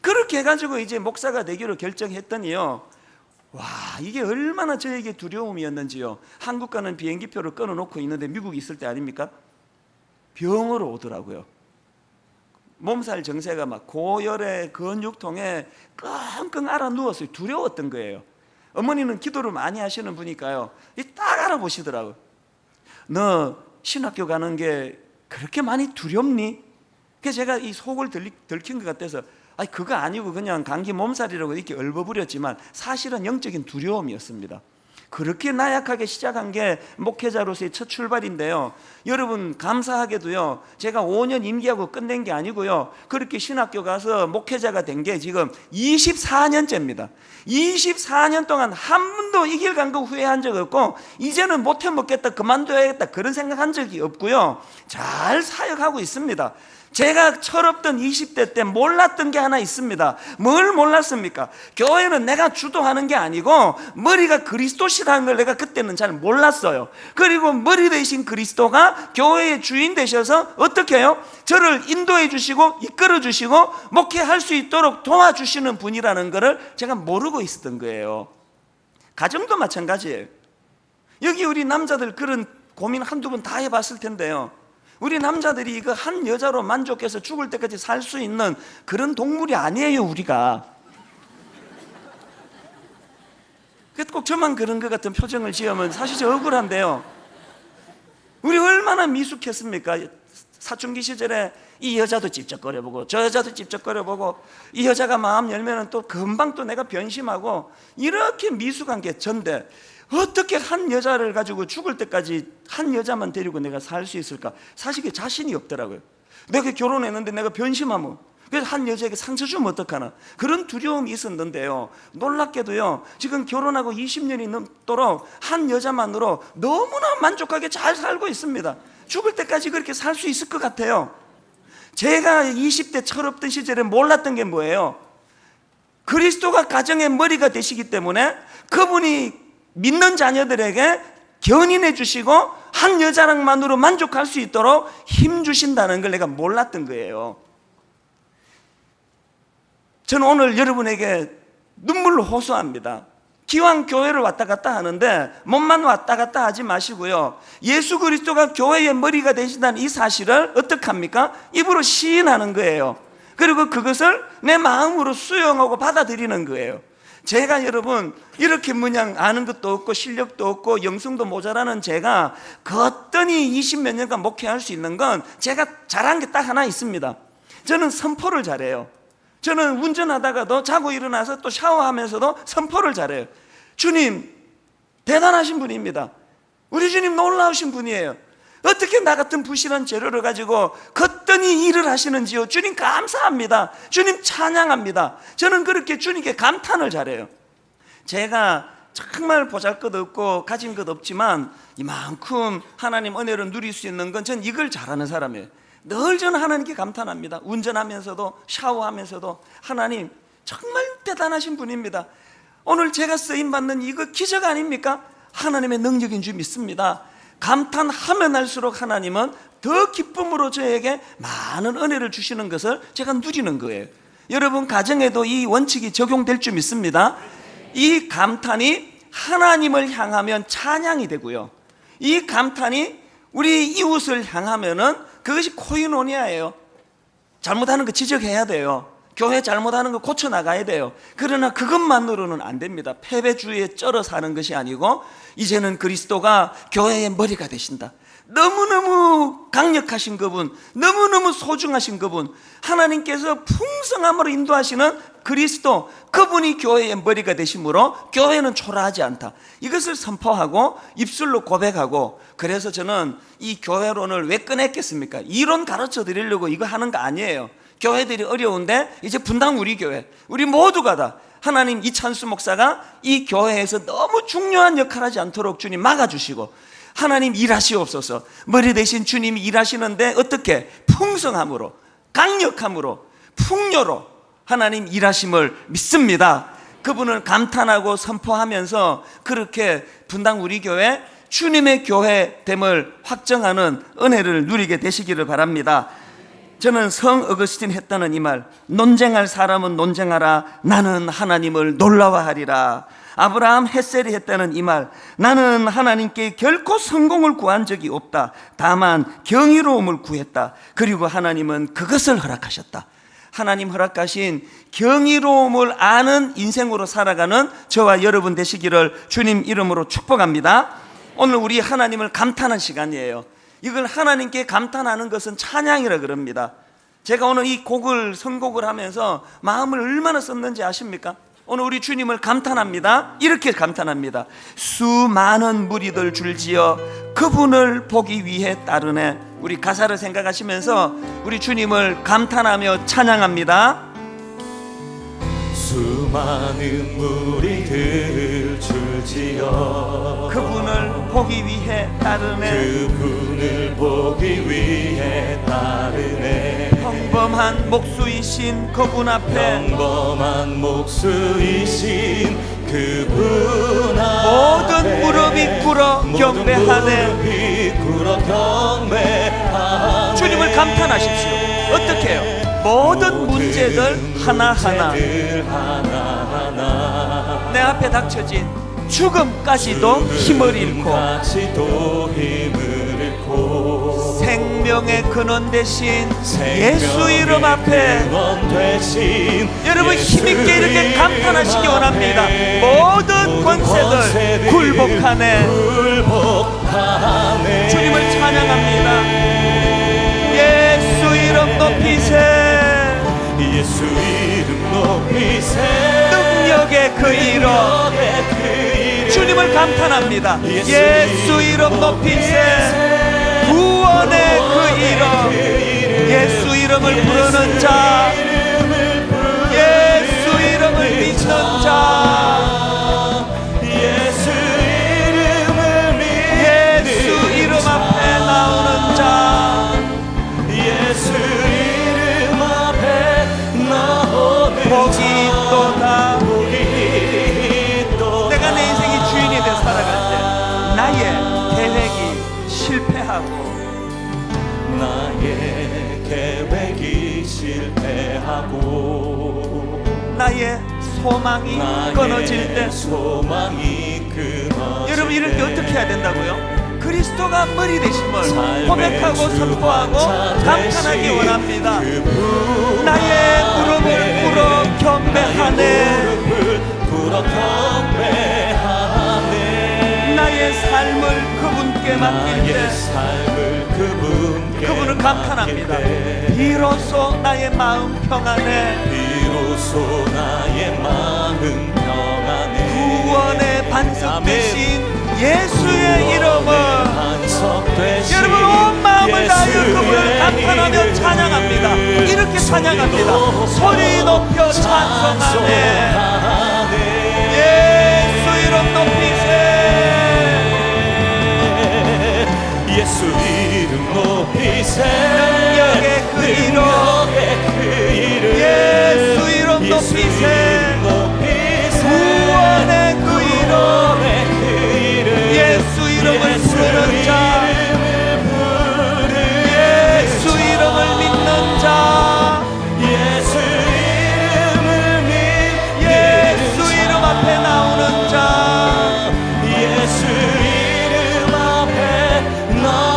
그렇게 해가지고 이제 목사가 되기로 결정했더니요, 와, 이게 얼마나 저에게 두려움이었는지요. 한국 가는 비행기표를 끊어놓고 있는데 미국에 있을 때 아닙니까? 병으로 오더라고요. 몸살 증세가 막 고열에 근육통에 끙끙 앓아 누웠어요. 두려웠던 거예요. 어머니는 기도를 많이 하시는 분이니까요, 딱 알아보시더라고요. 너 신학교 가는 게 그렇게 많이 두렵니? 그래서 제가 이 속을 들킨 것 같아서, 그거 아니고 그냥 감기 몸살이라고 이렇게 얼버무렸지만 사실은 영적인 두려움이었습니다. 그렇게 나약하게 시작한 게 목회자로서의 첫 출발인데요, 여러분 감사하게도요, 제가 5년 임기하고 끝낸 게 아니고요, 그렇게 신학교 가서 목회자가 된 게 지금 24년째입니다. 24년 동안 한 번도 이 길 간 거 후회한 적 없고, 이제는 못해 먹겠다, 그만둬야겠다, 그런 생각한 적이 없고요, 잘 사역하고 있습니다. 제가 철없던 20대 때 몰랐던 게 하나 있습니다. 뭘 몰랐습니까? 교회는 내가 주도하는 게 아니고 머리가 그리스도시라는 걸 내가 그때는 잘 몰랐어요. 그리고 머리 되신 그리스도가 교회의 주인 되셔서 어떻게 해요? 저를 인도해 주시고 이끌어 주시고 목회할 수 있도록 도와주시는 분이라는 것을 제가 모르고 있었던 거예요. 가정도 마찬가지예요. 여기 우리 남자들 그런 고민 한두 번 다 해봤을 텐데요, 우리 남자들이 그 한 여자로 만족해서 죽을 때까지 살 수 있는 그런 동물이 아니에요, 우리가. 꼭 저만 그런 것 같은 표정을 지으면 사실 저 억울한데요, 우리 얼마나 미숙했습니까? 사춘기 시절에 이 여자도 찝쩍거려보고 저 여자도 찝쩍거려보고 이 여자가 마음 열면은 또 금방 또 내가 변심하고 이렇게 미숙한 게 전데 어떻게 한 여자를 가지고 죽을 때까지 한 여자만 데리고 내가 살 수 있을까? 사실 그 자신이 없더라고요. 내가 결혼했는데 내가 변심하면 그래서 한 여자에게 상처 주면 어떡하나 그런 두려움이 있었는데요, 놀랍게도요 지금 결혼하고 20년이 넘도록 한 여자만으로 너무나 만족하게 잘 살고 있습니다. 죽을 때까지 그렇게 살 수 있을 것 같아요. 제가 20대 철없던 시절에 몰랐던 게 뭐예요? 그리스도가 가정의 머리가 되시기 때문에 그분이 믿는 자녀들에게 견인해 주시고 한 여자랑만으로 만족할 수 있도록 힘 주신다는 걸 내가 몰랐던 거예요. 저는 오늘 여러분에게 눈물로 호소합니다. 기왕 교회를 왔다 갔다 하는데 몸만 왔다 갔다 하지 마시고요, 예수 그리스도가 교회의 머리가 되신다는 이 사실을 어떻게 합니까? 입으로 시인하는 거예요. 그리고 그것을 내 마음으로 수용하고 받아들이는 거예요. 제가 여러분 이렇게 뭐냐 아는 것도 없고 실력도 없고 영성도 모자라는 제가 거뜬히 20몇 년간 목회할 수 있는 건 제가 잘한 게 딱 하나 있습니다. 저는 선포를 잘해요. 저는 운전하다가도 자고 일어나서 또 샤워하면서도 선포를 잘해요. 주님 대단하신 분입니다. 우리 주님 놀라우신 분이에요. 어떻게 나 같은 부실한 재료를 가지고 거뜬히 일을 하시는지요. 주님 감사합니다. 주님 찬양합니다. 저는 그렇게 주님께 감탄을 잘해요. 제가 정말 보잘것없고 가진 것 없지만 이만큼 하나님 은혜를 누릴 수 있는 건 전 이걸 잘하는 사람이에요. 늘 저는 하나님께 감탄합니다. 운전하면서도 샤워하면서도 하나님 정말 대단하신 분입니다. 오늘 제가 쓰임받는 이거 기적 아닙니까? 하나님의 능력인 줄 믿습니다. 감탄하면 할수록 하나님은 더 기쁨으로 저에게 많은 은혜를 주시는 것을 제가 누리는 거예요. 여러분 가정에도 이 원칙이 적용될 줄 믿습니다. 이 감탄이 하나님을 향하면 찬양이 되고요, 이 감탄이 우리 이웃을 향하면은 그것이 코이노니아예요. 잘못하는 거 지적해야 돼요. 교회 잘못하는 거 고쳐나가야 돼요. 그러나 그것만으로는 안 됩니다. 패배주의에 쩔어 사는 것이 아니고 이제는 그리스도가 교회의 머리가 되신다. 너무너무 강력하신 그분, 너무너무 소중하신 그분, 하나님께서 풍성함으로 인도하시는 그리스도, 그분이 교회의 머리가 되심으로 교회는 초라하지 않다. 이것을 선포하고 입술로 고백하고, 그래서 저는 이 교회론을 왜 꺼냈겠습니까? 이론 가르쳐 드리려고 이거 하는 거 아니에요. 교회들이 어려운데 이제 분당 우리 교회, 우리 모두가 다 하나님 이찬수 목사가 이 교회에서 너무 중요한 역할을 하지 않도록 주님 막아주시고, 하나님 일하시옵소서. 머리 대신 주님이 일하시는데 어떻게? 풍성함으로, 강력함으로, 풍요로 하나님 일하심을 믿습니다. 그분을 감탄하고 선포하면서 그렇게 분당 우리 교회 주님의 교회됨을 확정하는 은혜를 누리게 되시기를 바랍니다. 저는 성 어거스틴 했다는 이 말, 논쟁할 사람은 논쟁하라, 나는 하나님을 놀라워하리라. 아브라함 헷셀이 했다는 이 말, 나는 하나님께 결코 성공을 구한 적이 없다. 다만 경이로움을 구했다. 그리고 하나님은 그것을 허락하셨다. 하나님 허락하신 경이로움을 아는 인생으로 살아가는 저와 여러분 되시기를 주님 이름으로 축복합니다. 오늘 우리 하나님을 감탄한 시간이에요. 이걸 하나님께 감탄하는 것은 찬양이라 그럽니다. 제가 오늘 이 곡을 선곡을 하면서 마음을 얼마나 썼는지 아십니까? 오늘 우리 주님을 감탄합니다. 이렇게 감탄합니다. 수많은 무리들 줄지어 그분을 보기 위해 따르네. 우리 가사를 생각하시면서 우리 주님을 감탄하며 찬양합니다. 수많은 무리들 줄지어 그분을 보기 위해 따르네. 그분을 보기 위해 따르네. 평범한 목수이신 그분 앞에 평범한 목수이신 그분 앞에 모든 무릎이 꿇어 경배하네. 무릎이 꿇어 경배하네. 주님을 감탄하십시오. 어떻게 해요? 모든 문제들 하나하나 내 앞에 닥쳐진 죽음까지도 힘을 잃고 생명의 근원 대신 예수 이름 앞에 여러분 힘있게 이렇게 감탄하시기 원합니다. 모든 권세들 굴복하네. 주님을 찬양합니다. 예수 이름 이름 높이세. 예수 이름 높이세. 능력의 그 이름. 주님을 감탄합니다. 예수 이름 높이세. 구원의 그 이름. 예수 이름을 부르는 자, 예수 이름을 믿는 자, 예수 이름을 예수 이름 앞에 나오는 자, 예수 이름 앞에 나오는 복이 있도다. 복이 있도다. 내가 내 인생의 주인이 되어 살아갈 때 나의 계획이 실패하고 나의 계획이 실패하고 나의 소망이 나의 끊어질 때, 소망이 끊어질 여러분 이럴 때 어떻게 해야 된다고요? 그리스도가 머리 되심을 삶의 고백하고 주 선포하고 환자 감탄하기 되신 원합니다. 그분 나의 무릎을 앞에 꿇어 경배하네. 무릎을 꿇어 경배하네. 나의 삶을 그분께 맡길 나의 때 삶을 그분께 그분을 감탄합니다. 맡길 때 비로소 나의 마음 평안해. 비로소 나의 마음 평안해. 구원의 반석 아멘. 대신 예수의 이름을 반석 되신 여러분 온 마음을 다하여 예수의 그분을 감탄하며 이름. 찬양합니다. 이렇게 찬양합니다. 소리 높여 찬송하네. 예수 이름 높이세. 예수 이름 높이세. 능력의 그 이름. 능력의 그 이름. 예수 이름 예수 높이세. 이름 높이세. 구원의 그 이름. 구원의 그 이름. 예수 이름을 부르는 자, 이름을 부르는 예수 이름을 믿는 자, 예수 이름을 믿는 예수 이름 앞에 나오는 자, 예수 이름 앞에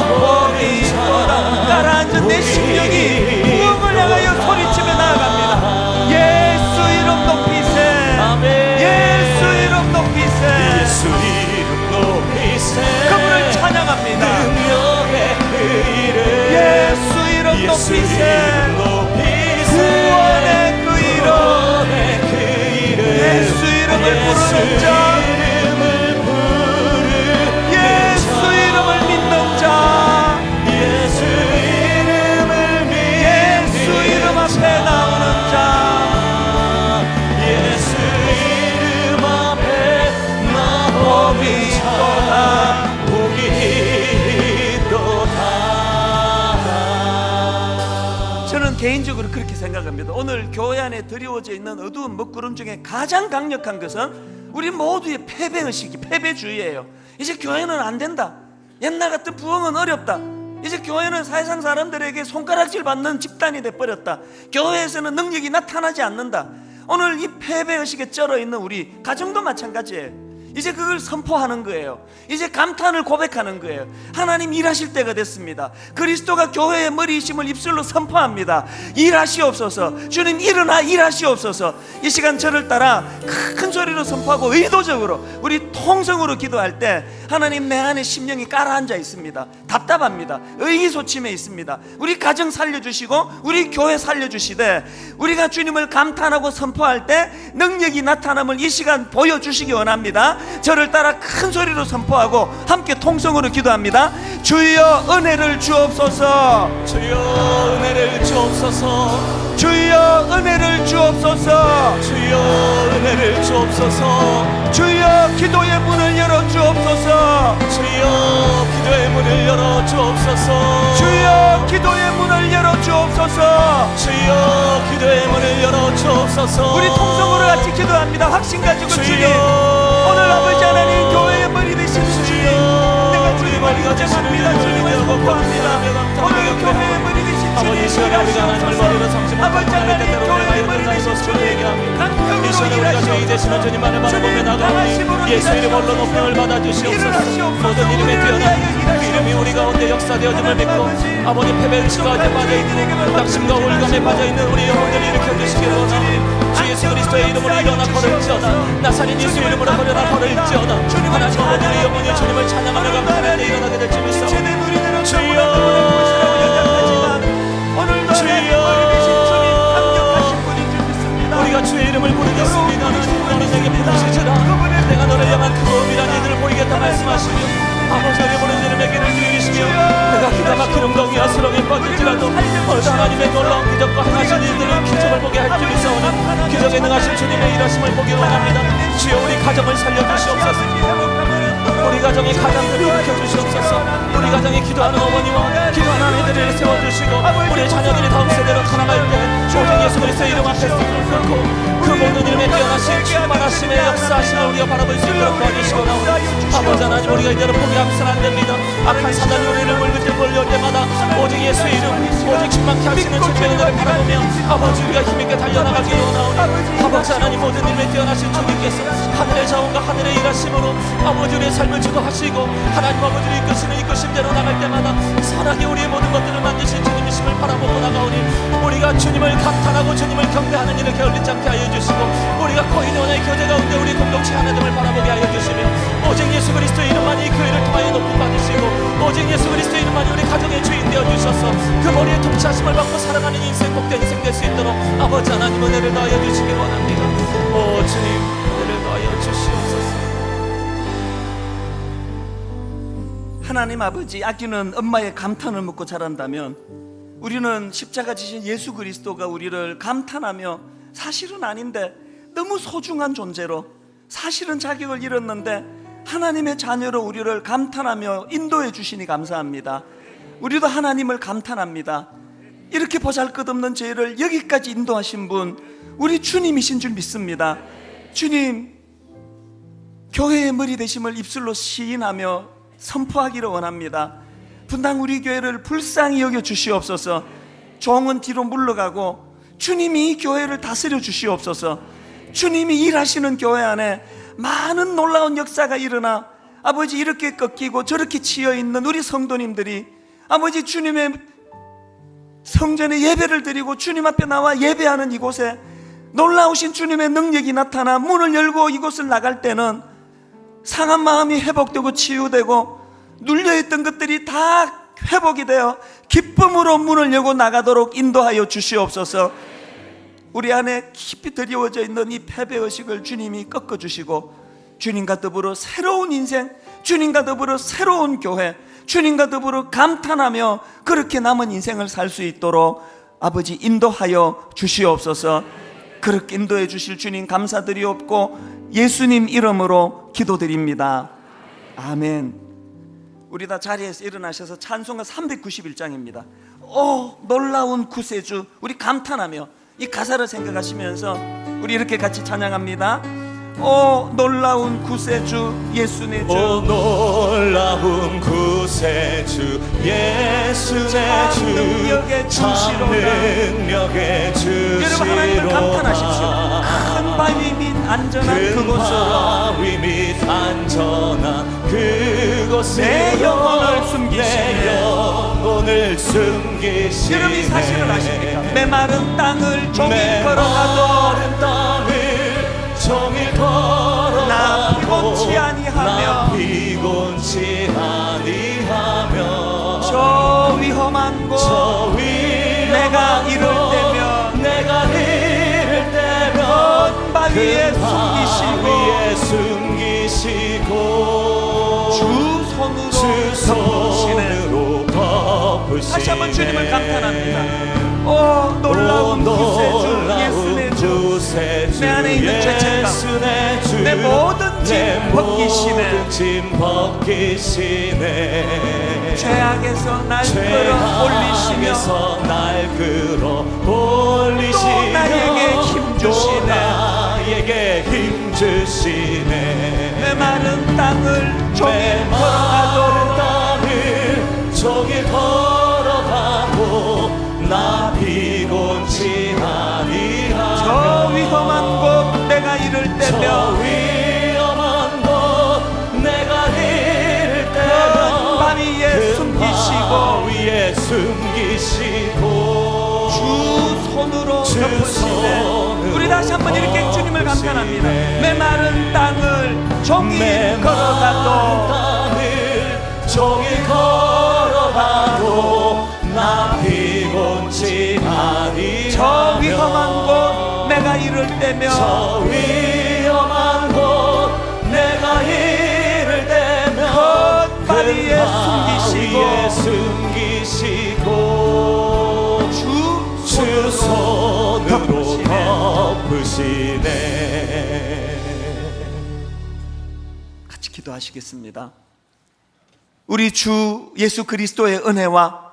복이 있도다. 가라앉은 내 심령이 부흥을 향하여 소리치며 나아갑니다. 예수 이름 높이세. 아멘. 예수 이름 높이세. 예수 이름 높이세. 그분을 찬양합니다. 능력의 그 이름. 예수 이름 예수 높이세. 이름 높이세. 구원의 그 이름. 구원의 그 이름. 예수 이름을 부르는 자, 이름을 부르는 예수 이름을 믿는 자, 예수 이름을 믿는 예수 이름 앞에 나오는 자, 예수 이름 앞에 나오는 복이 자. 있도다. 복이 있도다. 저는 개인적으로 그렇게 생각합니다. 오늘 교회 안에 드리워져 있는 어두운 먹구름 중에 가장 강력한 것은 우리 모두의 패배의식이, 패배주의예요. 이제 교회는 안 된다. 옛날 같은 부흥은 어렵다. 이제 교회는 사회상 사람들에게 손가락질 받는 집단이 돼버렸다. 교회에서는 능력이 나타나지 않는다. 오늘 이 패배의식에 쩔어 있는 우리 가정도 마찬가지예요. 이제 그걸 선포하는 거예요. 이제 감탄을 고백하는 거예요. 하나님 일하실 때가 됐습니다. 그리스도가 교회의 머리이심을 입술로 선포합니다. 일하시옵소서. 주님 일어나 일하시옵소서. 이 시간 저를 따라 큰 소리로 선포하고 의도적으로 우리 통성으로 기도할 때 하나님 내 안에 심령이 깔아앉아 있습니다. 답답합니다. 의기소침해 있습니다. 우리 가정 살려주시고 우리 교회 살려주시되 우리가 주님을 감탄하고 선포할 때 능력이 나타남을 이 시간 보여주시기 원합니다. 저를 따라 큰 소리로 선포하고 함께 통성으로 기도합니다. 주여 은혜를 주옵소서. 주여 은혜를 주옵소서. 주여 은혜를 주옵소서. 주여 은혜를 주옵소서. 주여 기도의 문을 열어 주옵소서. 주여 기도의 문을 열어 주옵소서. 주여 기도의 문을 열어 주옵소서. 주여 기도의 문을 열어 주옵소서. 우리 통성으로 같이 기도합니다. 확신 가지고 주님, 오늘 아버지 하나님 교회의 머리 되신 주님, 내가 주님을 인정합니다. 주님을 선포합니다. 오늘 교회의 머리 되신 주님 일하시옵소서. 아버지 하나님 교회의 머리 되신 주님 강력으로 일하시옵소서. 주님 강하심으로 예수 이름 홀로 높임을 받아주시옵소서. 모든 이름에 뛰어난 이름이 우리 가운데 역사되어짐을 믿고 아버지 패배의식 가운데 빠져있고 낙심과 올감에 빠져있는 우리 영혼들을 일으켜주시기 원합니다. 주 예수 그리스도의 이름으로 일어나 걸을지어다. 나사렛 예수 이름으로 일어나 걸을지어다. 하나님 아버지 우리 영혼이 주님을 찬양하며 감사하는데 일어나게 될 줄 믿사옵니다. 주님 우리들은 주여 오늘도 주여 내가 기가 막힌 웅덩이와 수렁에 빠질지라도 어서 하나님의 놀라운 기적과 행하신 일들을 기적을 보게 할 줄이 있사오니 기적에 능하신 주님의 일하심을 보기 원합니다. 주여 우리 가정을 살려주시옵소서. 우리 가정의 가장들을 일으켜 주시옵소서. 우리 가정에 기도하는 어머니와 기도하는 아이들을 세워주시고 우리 자녀들이 다음 세대로 살아갈 때 오직 예수 그리스도의 이름 앞에 씀을 끊고 그 모든 이름에 뛰어나신 충만하심의 역사하심을 우리가 바라볼 수 있도록 도와주시고 나오니 아버지 하나님 우리가 이대로 포기하면서는 안 됩니다. 악한 사단이 우리를 물그때 몰려올 때마다 오직 예수의 이름 오직 충만케 하시는 주님의 은혜를 바라보며 아버지 우리가 힘있게 달려나가기로 나오니 아버지 하나님 모든 이름에 뛰어나신 주님께서 하늘의 자원과 하늘의 일하심으로 아버지 우리의 삶을 주도하시고 하나님 아버지를 이끄시는 이끄심대로 나갈 때마다 선하게 우리의 모든 것들을 만드신 주님이심을 바라보고 나가오니 우리가 주님을 감탄하고 주님을 경배하는 일을 게을리지 않게 하여 주시고 우리가 코인원의 교제 가운데 우리 공동체 하나됨을 바라보게 하여 주시며 오직 예수 그리스도의 이름만이 그 일을 통하여 높임 받으시고 오직 예수 그리스도의 이름만이 우리 가정의 주인 되어 주셔서 그 머리에 통치하심을 받고 살아가는 인생 복된 인생 될 수 있도록 아버지 하나님 은혜를 더하여 주시기 원합니다. 오 주님 은혜를 더하여 주시옵소서. 하나님 아버지, 아끼는 엄마의 감탄을 먹고 자란다면 우리는 십자가 지신 예수 그리스도가 우리를 감탄하며 사실은 아닌데 너무 소중한 존재로 사실은 자격을 잃었는데 하나님의 자녀로 우리를 감탄하며 인도해 주시니 감사합니다. 우리도 하나님을 감탄합니다. 이렇게 보잘것없는 죄를 여기까지 인도하신 분 우리 주님이신 줄 믿습니다. 주님, 교회의 머리 되심을 입술로 시인하며 선포하기를 원합니다. 분당 우리 교회를 불쌍히 여겨 주시옵소서. 종은 뒤로 물러가고 주님이 이 교회를 다스려 주시옵소서. 주님이 일하시는 교회 안에 많은 놀라운 역사가 일어나 아버지 이렇게 꺾이고 저렇게 치여있는 우리 성도님들이 아버지 주님의 성전에 예배를 드리고 주님 앞에 나와 예배하는 이곳에 놀라우신 주님의 능력이 나타나 문을 열고 이곳을 나갈 때는 상한 마음이 회복되고 치유되고 눌려있던 것들이 다 회복이 되어 기쁨으로 문을 열고 나가도록 인도하여 주시옵소서. 우리 안에 깊이 드리워져 있는 이 패배의식을 주님이 꺾어주시고 주님과 더불어 새로운 인생, 주님과 더불어 새로운 교회, 주님과 더불어 감탄하며 그렇게 남은 인생을 살 수 있도록 아버지 인도하여 주시옵소서. 그렇게 인도해 주실 주님 감사드리옵고 예수님 이름으로 기도드립니다. 아멘. 우리 다 자리에서 일어나셔서 찬송가 391장입니다. 오 놀라운 구세주, 우리 감탄하며 이 가사를 생각하시면서 우리 이렇게 같이 찬양합니다. 오 놀라운 구세주 예수 내 주, 오 놀라운 구세주 예수 내 주, 능력의 주시로다. 능력의 주시로다. 여러분 하나님을 감탄하십시오. 큰 바위 및 안전한 그곳으로 바위 및 안전한 그곳으로 내 영혼을 숨기시네. 내 영혼을 숨기시네. 여러분 이 사실을 아십니까? 메마른 땅을 종일 메마른 걸어가도 땅을 종일 걸어가도 나 피곤치 아니하며 나 피곤치 아니하며 저 위험한 곳 저 위험한 내가 이를 곳 때면 내가 이를 때면 큰 바위에 숨기시고 주 손으로 덮으시네. 다시 한번 주님을 감탄합니다. 오 놀라운 구세주 예수 내 주, 내 안에 있는 죄책감, 내 모든 짐 벗기시네. 죄악에서 날 끌어올리시며 또 나에게 힘 주시네. 메마른 땅을 종일 걸어가도 나 피곤치 아니하며 저 위험한 곳 내가 이를 저 때면 위험한 곳 내가 이를 때면 밤 위에 숨기시고 주 손으로 덮으시네. 우리 다시 한번 이렇게 주님을 감탄합니다. 메마른 땅을 종일 걸어가도 나 피곤치 아니하며 저 위험한 곳 내가 이를 때면 저 위험한 곳 내가 이를 때면 큰 바위에 숨기시고 나를 숨기시고 주 손으로 덮으시네. 같이 기도하시겠습니다. 우리 주 예수 그리스도의 은혜와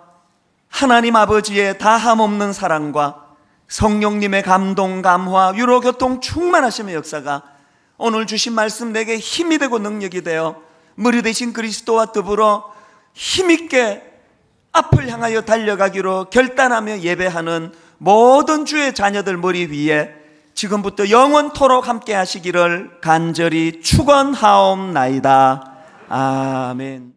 하나님 아버지의 다함없는 사랑과 성령님의 감동, 감화, 유로, 교통, 충만하심의 역사가 오늘 주신 말씀 내게 힘이 되고 능력이 되어 머리 대신 그리스도와 더불어 힘있게 앞을 향하여 달려가기로 결단하며 예배하는 모든 주의 자녀들 머리 위에 지금부터 영원토록 함께 하시기를 간절히 축원하옵나이다. 아멘.